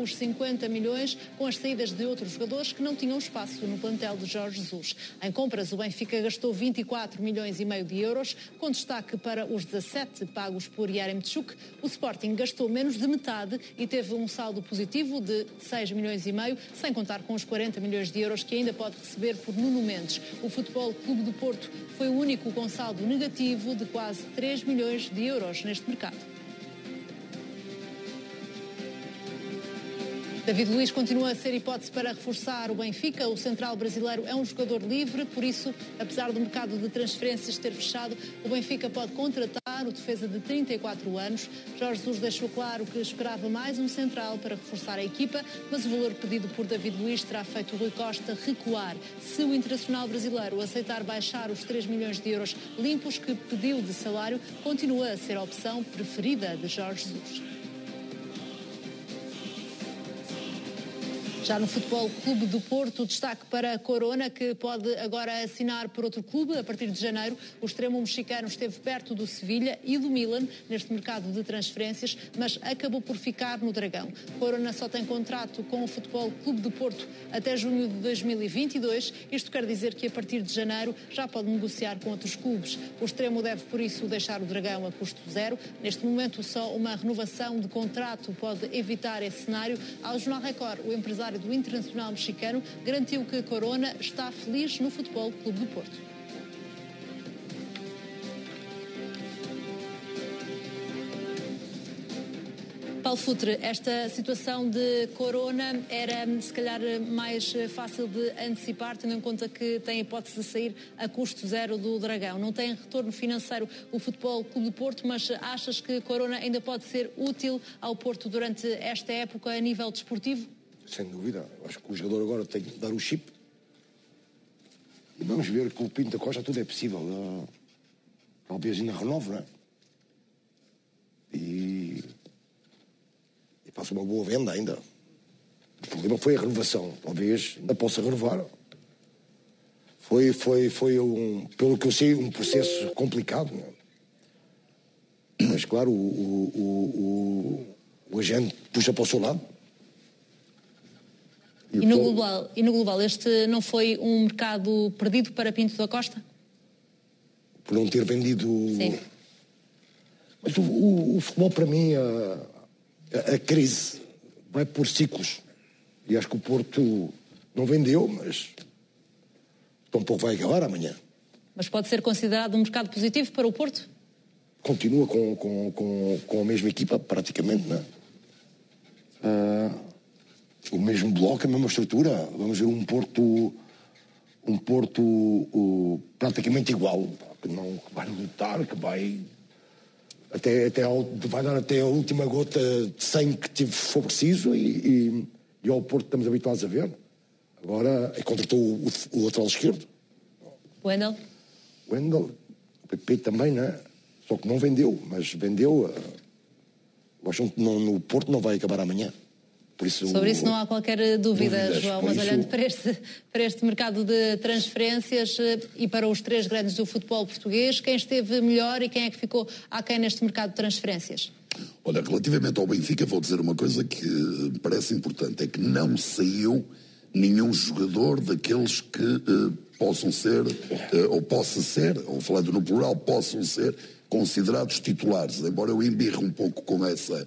os 50 milhões com as saídas de outros jogadores que não tinham espaço no plantel de Jorge Jesus. Em compras, o Benfica gastou 24 milhões e meio de euros, com destaque para os 17 pagos por Yaremchuk. O Sporting gastou menos de metade e teve um saldo positivo de 6 milhões e meio, sem contar com os 40 milhões de euros que ainda pode receber por Nuno Mendes. O Futebol Clube do Porto foi o único com saldo negativo de quase 3 milhões de euros neste mercado. David Luiz continua a ser hipótese para reforçar o Benfica. O central brasileiro é um jogador livre, por isso, apesar do mercado de transferências ter fechado, o Benfica pode contratar o defesa de 34 anos. Jorge Jesus deixou claro que esperava mais um central para reforçar a equipa, mas o valor pedido por David Luiz terá feito o Rui Costa recuar. Se o internacional brasileiro aceitar baixar os 3 milhões de euros limpos que pediu de salário, continua a ser a opção preferida de Jorge Jesus. Já no Futebol Clube do Porto, destaque para a Corona, que pode agora assinar por outro clube a partir de janeiro. O extremo mexicano esteve perto do Sevilha e do Milan neste mercado de transferências, mas acabou por ficar no Dragão. Corona só tem contrato com o Futebol Clube do Porto até junho de 2022. Isto quer dizer que a partir de janeiro já pode negociar com outros clubes. O extremo deve, por isso, deixar o Dragão a custo zero. Neste momento, só uma renovação de contrato pode evitar esse cenário. Ao Jornal Record, o empresário do Internacional mexicano garantiu que Corona está feliz no Futebol Clube do Porto. Paulo Futre, esta situação de Corona era se calhar mais fácil de antecipar, tendo em conta que tem a hipótese de sair a custo zero do Dragão. Não tem retorno financeiro o Futebol Clube do Porto, mas achas que Corona ainda pode ser útil ao Porto durante esta época a nível desportivo? Sem dúvida. Acho que o jogador agora tem que dar o chip. E vamos ver que o Pinto da Costa tudo é possível. Talvez ainda renove, não é? E faça uma boa venda ainda. O problema foi a renovação. Talvez ainda possa renovar. Foi pelo que eu sei, um processo complicado. Não é? Mas, claro, o agente puxa para o seu lado. E no global, este não foi um mercado perdido para Pinto da Costa? Por não ter vendido... Sim. Mas o futebol, para mim, a crise vai por ciclos. E acho que o Porto não vendeu, mas tampouco vai acabar amanhã. Mas pode ser considerado um mercado positivo para o Porto? Continua com a mesma equipa, praticamente, não é? O mesmo bloco, a mesma estrutura. Vamos ver um Porto praticamente igual, que vai lutar, que vai dar até a última gota de sangue que for preciso e ao Porto estamos habituados a ver. Agora contratou o lateral esquerdo. Wendel, o PP também, não é? Só que não vendeu, mas vendeu. Acham que no Porto não vai acabar amanhã. Sobre isso não há qualquer dúvida, João, mas olhando para este mercado de transferências e para os três grandes do futebol português, quem esteve melhor e quem é que ficou aquém neste mercado de transferências? Olha, relativamente ao Benfica, vou dizer uma coisa que me parece importante, é que não saiu nenhum jogador daqueles que possam ser, ou falando no plural, possam ser considerados titulares, embora eu embirre um pouco com essa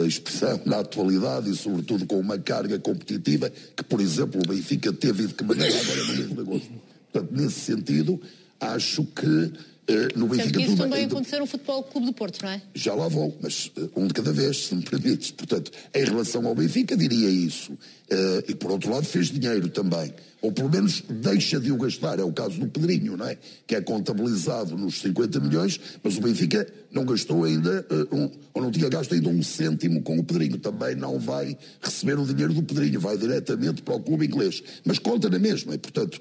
expressão na atualidade e sobretudo com uma carga competitiva que, por exemplo, o Benfica teve de que maneira agora no mês de agosto. Portanto, nesse sentido, acho que no Benfica... Isso também aconteceu no Futebol Clube do Porto, não é? Já lá vou, mas um de cada vez, se me permites. Portanto, em relação ao Benfica, diria isso. E, por outro lado, fez dinheiro também. Ou, pelo menos, deixa de o gastar. É o caso do Pedrinho, não é? Que é contabilizado nos 50 milhões, mas o Benfica não gastou ainda, ou não tinha gasto ainda um cêntimo com o Pedrinho. Também não vai receber o dinheiro do Pedrinho. Vai diretamente para o clube inglês. Mas conta na mesma. E, portanto,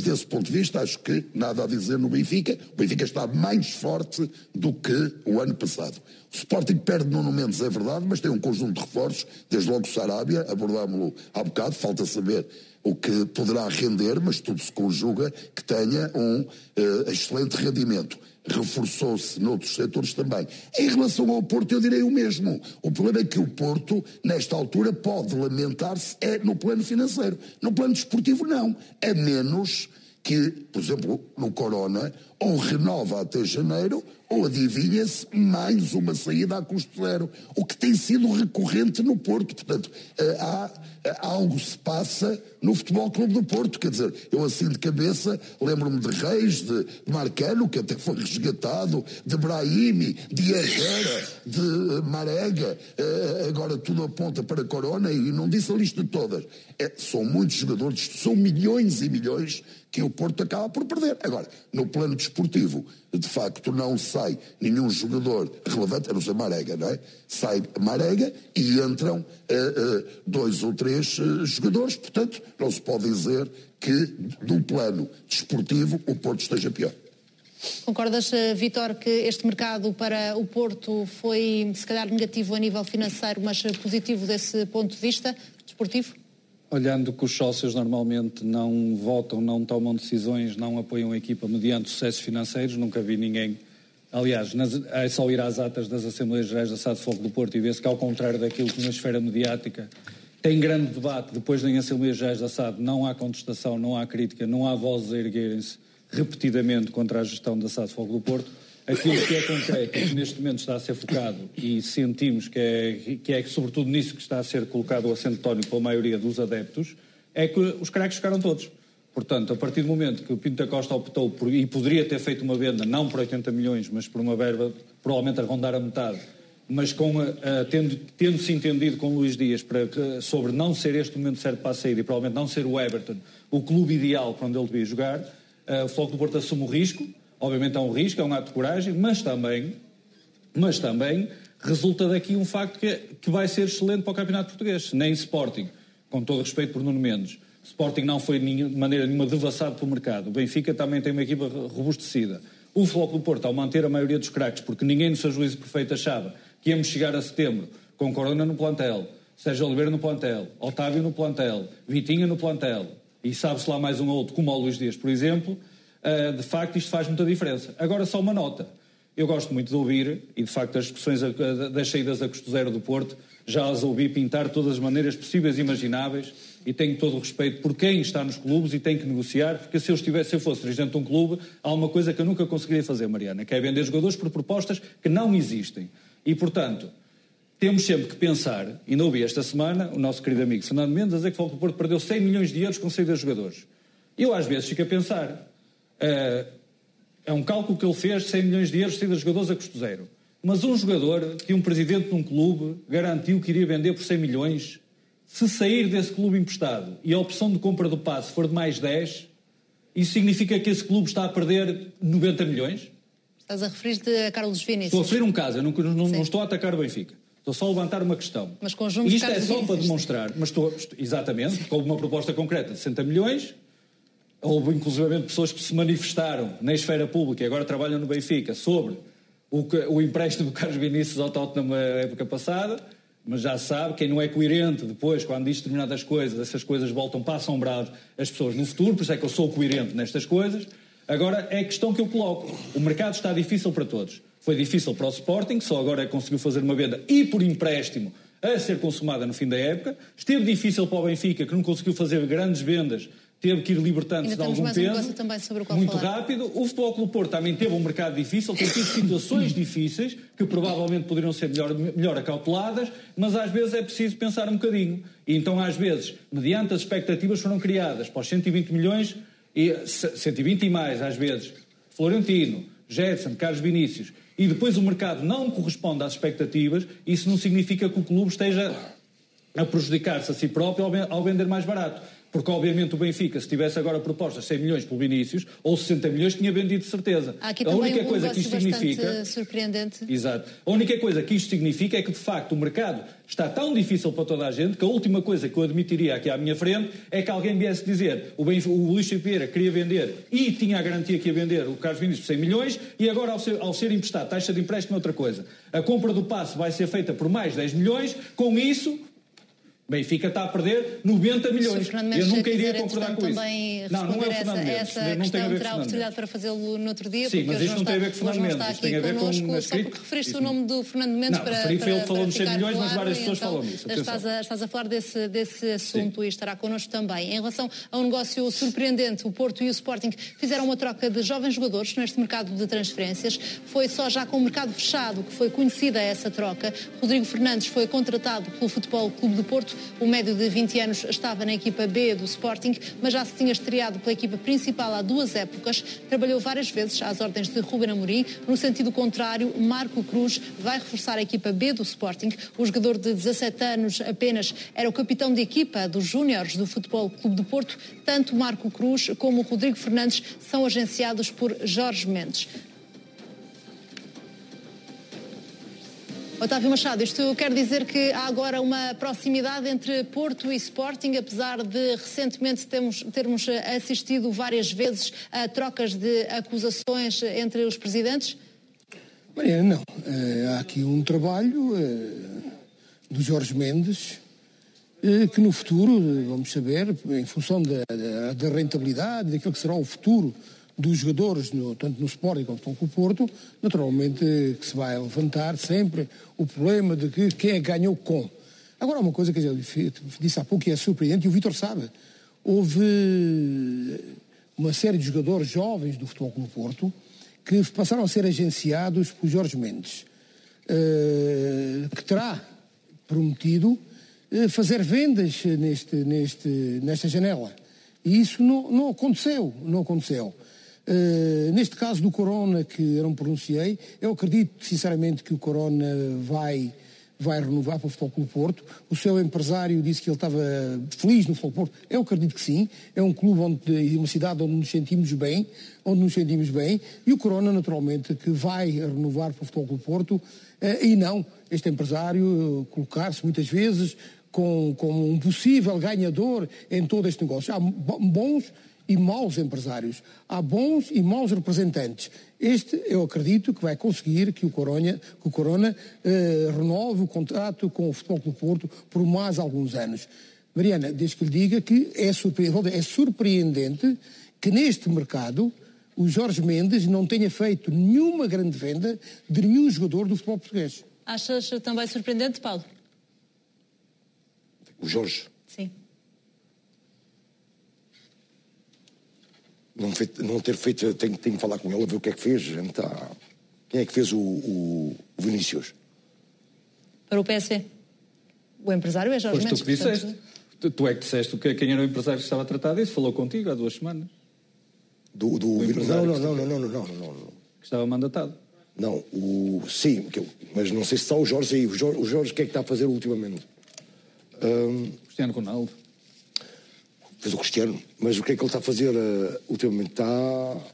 desse ponto de vista, acho que nada a dizer no Benfica. O Benfica Benfica está mais forte do que o ano passado. O Sporting perde Nuno Mendes, é verdade, mas tem um conjunto de reforços, desde logo o Sarabia, abordámos-lo há bocado, falta saber o que poderá render, mas tudo se conjuga que tenha um excelente rendimento. Reforçou-se noutros setores também. Em relação ao Porto, eu direi o mesmo. O problema é que o Porto, nesta altura, pode lamentar-se no plano financeiro. No plano desportivo, não. A menos que, por exemplo, no Corona, ou renova até janeiro, ou adivinha-se mais uma saída a custo zero. O que tem sido recorrente no Porto. Portanto, algo se passa no Futebol Clube do Porto. Quer dizer, eu assim de cabeça lembro-me de Reis, de Marcano, que até foi resgatado, de Brahimi, de Herrera, de Marega. Agora tudo aponta para Corona e não disse a lista todas. São muitos jogadores, são milhões e milhões que o Porto acaba por perder. Agora, no plano desportivo, de facto não sai nenhum jogador relevante, a não ser Marega, não é? Sai Marega e entram 2 ou 3 jogadores, portanto, não se pode dizer que, do plano desportivo, o Porto esteja pior. Concordas, Vítor, que este mercado para o Porto foi, se calhar, negativo a nível financeiro, mas positivo desse ponto de vista desportivo? Olhando que os sócios normalmente não votam, não tomam decisões, não apoiam a equipa mediante sucessos financeiros, nunca vi ninguém. Aliás, é só ir às atas das Assembleias Gerais da SAD Fogo do Porto e ver-se que, ao contrário daquilo que na esfera mediática tem grande debate, depois das Assembleias Gerais da SAD não há contestação, não há crítica, não há vozes a erguerem-se repetidamente contra a gestão da SAD Fogo do Porto. Aquilo que é concreto e que neste momento está a ser focado, e sentimos que é sobretudo nisso que está a ser colocado o acento tónico pela maioria dos adeptos, é que os craques ficaram todos. Portanto, a partir do momento que o Pinto da Costa optou e poderia ter feito uma venda, não por 80 milhões, mas por uma verba provavelmente a rondar a metade, mas tendo-se entendido com o Luís Dias sobre não ser este o momento certo para a saída e provavelmente não ser o Everton o clube ideal para onde ele devia jogar, o Futebol do Porto assume o risco. Obviamente é um risco, é um ato de coragem, mas também resulta daqui um facto que vai ser excelente para o Campeonato Português. Nem Sporting, com todo o respeito por Nuno Mendes, Sporting não foi de maneira nenhuma devassado pelo mercado. O Benfica também tem uma equipa robustecida. O Futebol do Porto, ao manter a maioria dos craques, porque ninguém no seu juízo perfeito achava que íamos chegar a setembro com Corona no plantel, Sérgio Oliveira no plantel, Otávio no plantel, Vitinha no plantel, e sabe-se lá mais um ou outro, como o Luís Dias, por exemplo. De facto, isto faz muita diferença. Agora, só uma nota. Eu gosto muito de ouvir, e de facto as discussões das saídas a custo zero do Porto, já as ouvi pintar de todas as maneiras possíveis e imagináveis, e tenho todo o respeito por quem está nos clubes e tem que negociar, porque se eu fosse dirigente de um clube, há uma coisa que eu nunca conseguiria fazer, Mariana, que é vender jogadores por propostas que não existem. E, portanto, temos sempre que pensar, e não ouvi esta semana o nosso querido amigo Fernando Mendes a dizer que o Porto perdeu 100 milhões de euros com saída de jogadores. Eu, às vezes, fico a pensar... É um cálculo que ele fez, 100 milhões de euros de saída de jogadores a custo zero. Mas um jogador que um presidente de um clube garantiu que iria vender por 100 milhões, se sair desse clube emprestado e a opção de compra do passe for de mais 10, isso significa que esse clube está a perder 90 milhões? Estás a referir-te a Carlos Vinícius? Estou a referir um caso, eu não estou a atacar o Benfica. Estou só a levantar uma questão. Mas conjunto isto é só para demonstrar, mas exatamente, porque houve uma proposta concreta de 60 milhões, houve inclusivamente pessoas que se manifestaram na esfera pública e agora trabalham no Benfica sobre o empréstimo do Carlos Vinícius ao Tottenham na época passada, mas já se sabe, quem não é coerente depois, quando diz determinadas coisas, essas coisas voltam para assombrar as pessoas no futuro, por isso é que eu sou coerente nestas coisas. Agora é a questão que eu coloco. O mercado está difícil para todos. Foi difícil para o Sporting, que só agora conseguiu fazer uma venda e por empréstimo a ser consumada no fim da época. Esteve difícil para o Benfica, que não conseguiu fazer grandes vendas, teve que ir libertando-se de algum peso, muito rápido. O Futebol Clube do Porto também teve um mercado difícil, tem tido situações difíceis, que provavelmente poderiam ser melhor acauteladas, mas às vezes é preciso pensar um bocadinho. E então, às vezes, mediante as expectativas foram criadas para os 120 milhões, e 120 e mais, às vezes, Florentino, Jetson, Carlos Vinícius, e depois o mercado não corresponde às expectativas, isso não significa que o clube esteja a prejudicar-se a si próprio ao vender mais barato. Porque, obviamente, o Benfica, se tivesse agora propostas 100 milhões pelo Vinícius, ou 60 milhões, tinha vendido de certeza. Há aqui também um negócio bastante surpreendente. Exato. A única coisa que isto significa é que, de facto, o mercado está tão difícil para toda a gente que a última coisa que eu admitiria aqui à minha frente é que alguém viesse dizer o Luís Filipe Vieira queria vender e tinha a garantia que ia vender o Carlos Vinícius por 100 milhões e agora, ao ser emprestado, taxa de empréstimo é outra coisa. A compra do passe vai ser feita por mais 10 milhões, com isso... Benfica está a perder 90 milhões. Eu nunca iria concordar com isso. Não é o Fernando Mendes. Essa questão terá a oportunidade para fazê-lo no outro dia. Sim, mas isto não tem a ver com o Fernando Mendes. Isto tem a ver com o só porque referiste o nome do Fernando Mendes para referi ele falou nos 100 milhões, mas várias pessoas falam nisso. Estás a falar desse assunto e estará connosco também. Em relação a um negócio surpreendente, o Porto e o Sporting fizeram uma troca de jovens jogadores neste mercado de transferências. Foi só já com o mercado fechado que foi conhecida essa troca. Rodrigo Fernandes foi contratado pelo Futebol Clube do Porto. O médio de 20 anos estava na equipa B do Sporting, mas já se tinha estreado pela equipa principal há 2 épocas. Trabalhou várias vezes às ordens de Ruben Amorim. No sentido contrário, Marco Cruz vai reforçar a equipa B do Sporting. O jogador de 17 anos apenas era o capitão de equipa dos júniores do Futebol Clube do Porto. Tanto Marco Cruz como o Rodrigo Fernandes são agenciados por Jorge Mendes. Otávio Machado, isto quer dizer que há agora uma proximidade entre Porto e Sporting, apesar de recentemente termos assistido várias vezes a trocas de acusações entre os presidentes? Mariana, não. Há aqui um trabalho do Jorge Mendes que no futuro, vamos saber, em função da rentabilidade, daquilo que será o futuro dos jogadores, tanto no Sporting como no Porto, naturalmente que se vai levantar sempre o problema de que quem é que ganhou com. Agora, uma coisa que eu disse há pouco e é surpreendente, e o Vítor sabe, houve uma série de jogadores jovens do Futebol Clube do Porto que passaram a ser agenciados por Jorge Mendes, que terá prometido fazer vendas nesta janela. E isso não aconteceu. Neste caso do Corona, que eu não pronunciei, eu acredito sinceramente que o Corona vai renovar para o Futebol Clube do Porto. O seu empresário disse que ele estava feliz no Futebol Clube do Porto. Eu acredito que sim. É um clube uma cidade onde nos sentimos bem, e o Corona, naturalmente, que vai renovar para o Futebol Clube do Porto, e não este empresário colocar-se muitas vezes como um possível ganhador em todo este negócio. Há bons e maus empresários. Há bons e maus representantes. Este, eu acredito, que vai conseguir que o Corona renove o contrato com o Futebol Clube do Porto por mais alguns anos. Mariana, desde que lhe diga que é surpreendente que neste mercado o Jorge Mendes não tenha feito nenhuma grande venda de nenhum jogador do futebol português. Achas também surpreendente, Paulo? O Jorge? Sim. Não ter feito, tenho que falar com ele a ver o que é que fez. Quem é que fez o Vinícius? Para o PSG. O empresário é Jorge Mendes. Tu que disseste. Tu é que disseste quem era o empresário que estava a tratar disso. Falou contigo há 2 semanas. Do empresário? Não. Que estava mandatado. Não, sim, mas não sei se está o Jorge aí. O Jorge, o que é que está a fazer ultimamente? Cristiano Ronaldo. Fez o Cristiano, mas o que é que ele está a fazer ultimamente?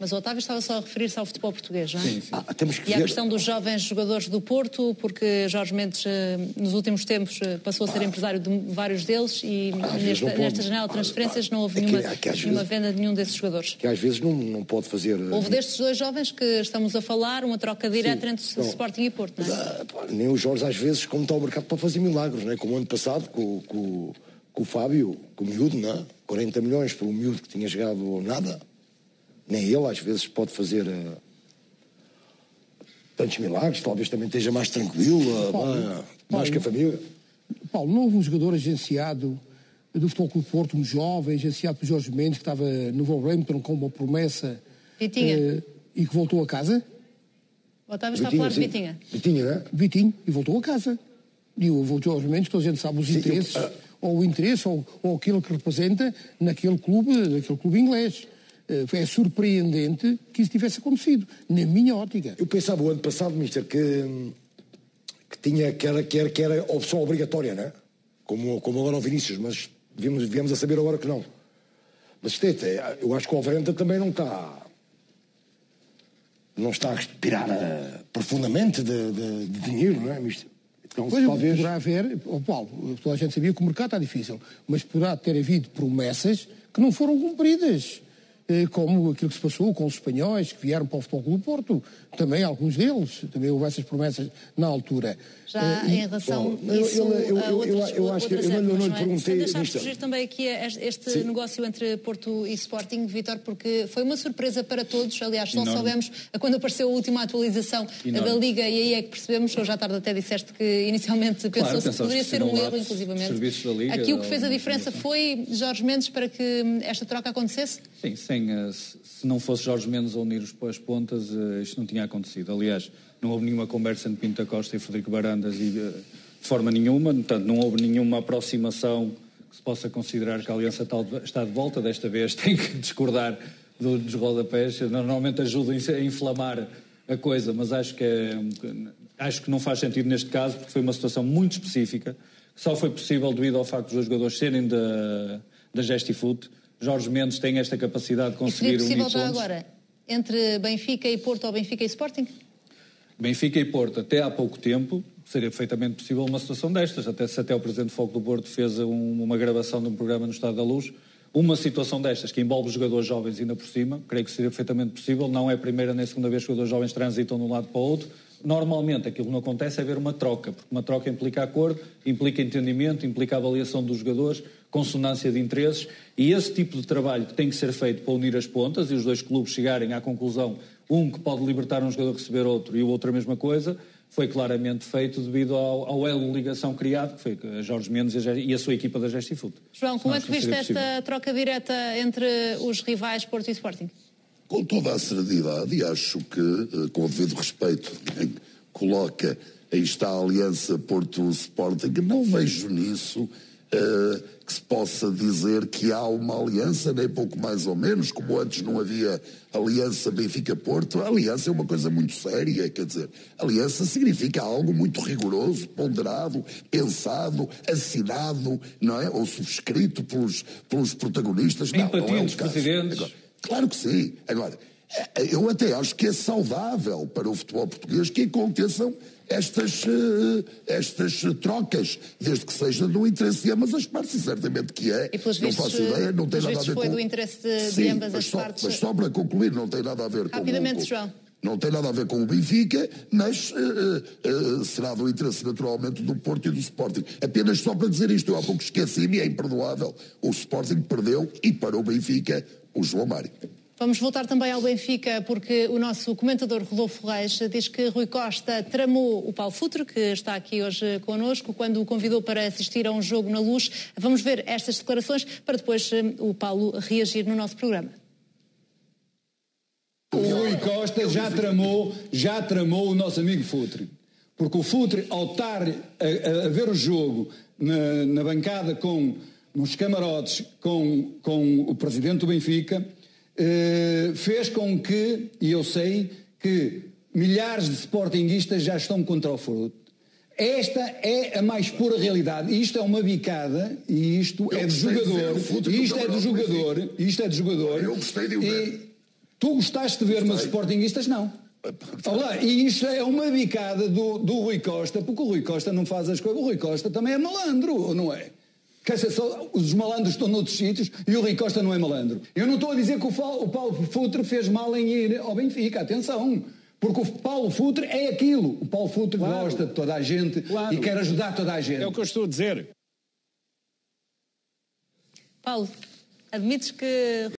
Mas o Otávio estava só a referir-se ao futebol português, não é? Sim. Temos que ver. A questão dos jovens jogadores do Porto, porque Jorge Mendes nos últimos tempos passou a ser empresário de vários deles e nesta janela de transferências não houve nenhuma venda de nenhum desses jogadores. Que às vezes não pode fazer... Houve destes 2 jovens que estamos a falar, uma troca direta entre Sporting e Porto, não é? Nem o Jorge às vezes, como está ao mercado, para fazer milagres, não é? Como o ano passado, com o Fábio, com o miúdo, não é? 40 milhões para um miúdo que tinha jogado nada. Nem ele, às vezes, pode fazer tantos milagres. Talvez também esteja mais tranquilo, mais que a família. Paulo, não houve um jogador agenciado do Futebol Clube do Porto, um jovem, agenciado por Jorge Mendes, que estava no Wolverhampton com uma promessa e que voltou a casa? O Otávio está a falar de Vitinha. Vitinha, não é? Vitinho, e voltou a casa. E o Jorge Mendes, toda a gente sabe os interesses... ou o interesse, ou aquilo que representa naquele clube inglês. É surpreendente que isso tivesse acontecido, na minha ótica. Eu pensava o ano passado, mister, que era opção obrigatória, não é? Como agora o Vinícius, mas viemos a saber agora que não. Mas eu acho que o Alverenta também não está a respirar profundamente de dinheiro, não é, mister? Então, pois talvez... poderá haver, Paulo, toda a gente sabia que o mercado está difícil, mas poderá ter havido promessas que não foram cumpridas, como aquilo que se passou com os espanhóis que vieram para o Futebol Clube do Porto, também alguns deles, também houve essas promessas na altura. Já em relação a isso, eu acho que eu não lhe perguntei... Deixar surgir também aqui este negócio entre Porto e Sporting, Vítor, porque foi uma surpresa para todos, aliás, só soubemos quando apareceu a última atualização da Liga, e aí é que percebemos, hoje à tarde até disseste que inicialmente pensou-se que poderia ser um erro, inclusivamente. Aqui o que fez a diferença foi Jorge Mendes para que esta troca acontecesse? Sim, se não fosse Jorge Mendes a unir as pontas, isto não tinha acontecido. Aliás, não houve nenhuma conversa entre Pinto da Costa e Frederico Barandas de forma nenhuma, portanto, não houve nenhuma aproximação que se possa considerar que a Aliança está de volta. Desta vez tem que discordar dos rodapés. Normalmente ajuda a inflamar a coisa, mas acho que não faz sentido neste caso, porque foi uma situação muito específica, que só foi possível devido ao facto dos dois jogadores serem da Gestifute. Jorge Mendes tem esta capacidade de conseguir unir pontos. Seria possível já agora, entre Benfica e Porto ou Benfica e Sporting? Benfica e Porto, até há pouco tempo, seria perfeitamente possível uma situação destas. Até o Presidente do Foco do Porto fez uma gravação de um programa no Estado da Luz. Uma situação destas, que envolve jogadores jovens ainda por cima, creio que seria perfeitamente possível. Não é a primeira nem a segunda vez que jogadores jovens transitam de um lado para o outro. Normalmente, aquilo que não acontece é haver uma troca, porque uma troca implica acordo, implica entendimento, implica avaliação dos jogadores, consonância de interesses, e esse tipo de trabalho que tem que ser feito para unir as pontas e os dois clubes chegarem à conclusão, um que pode libertar um jogador a receber outro e o outro a mesma coisa, foi claramente feito devido ao elo de ligação criado, que foi a Jorge Mendes e a sua equipa da Gestifute. João, como é que viste esta troca direta entre os rivais Porto e Sporting? Com toda a serenidade, e acho que, com o devido respeito, coloca, aí está a aliança Porto-Sporting, não vejo nisso que se possa dizer que há uma aliança, nem pouco mais ou menos, como antes não havia aliança Benfica-Porto. A aliança é uma coisa muito séria, quer dizer, aliança significa algo muito rigoroso, ponderado, pensado, assinado, não é? Ou subscrito pelos protagonistas. Empatia dos presidentes. Agora, claro que sim. Agora, eu até acho que é saudável para o futebol português que aconteçam estas trocas, desde que seja do interesse de ambas as partes, e certamente que é. E pelos não vistos, faço ideia, não tem nada a ver com... foi do interesse de ambas as partes. Mas só para concluir, não tem nada a ver Rapidamente, João. Não tem nada a ver com o Benfica, mas será do interesse naturalmente do Porto e do Sporting. Apenas só para dizer isto, eu há pouco esqueci-me, é imperdoável. O Sporting perdeu e para o Benfica o João Mário. Vamos voltar também ao Benfica, porque o nosso comentador Rodolfo Reis diz que Rui Costa tramou o Paulo Futre, que está aqui hoje connosco, quando o convidou para assistir a um jogo na Luz. Vamos ver estas declarações para depois o Paulo reagir no nosso programa. O Rui Costa já tramou o nosso amigo Futre. Porque o Futre, ao estar a ver o jogo na bancada nos camarotes com o presidente do Benfica, fez com que, e eu sei, que milhares de sportinguistas já estão contra o Futre. Esta é a mais pura realidade. Isto é uma bicada, e isto é de jogador. Isto é de jogador. Eu gostei de o ver. Tu gostaste de ver, mas os sportinguistas não. Olá, e isto é uma bicada do Rui Costa, porque o Rui Costa não faz as coisas. O Rui Costa também é malandro, não é? Quer dizer, só os malandros estão noutros sítios e o Rui Costa não é malandro. Eu não estou a dizer que o Paulo Futre fez mal em ir ao Benfica, atenção. Porque o Paulo Futre é aquilo. O Paulo Futre gosta de toda a gente e quer ajudar toda a gente. É o que eu estou a dizer. Paulo, admites que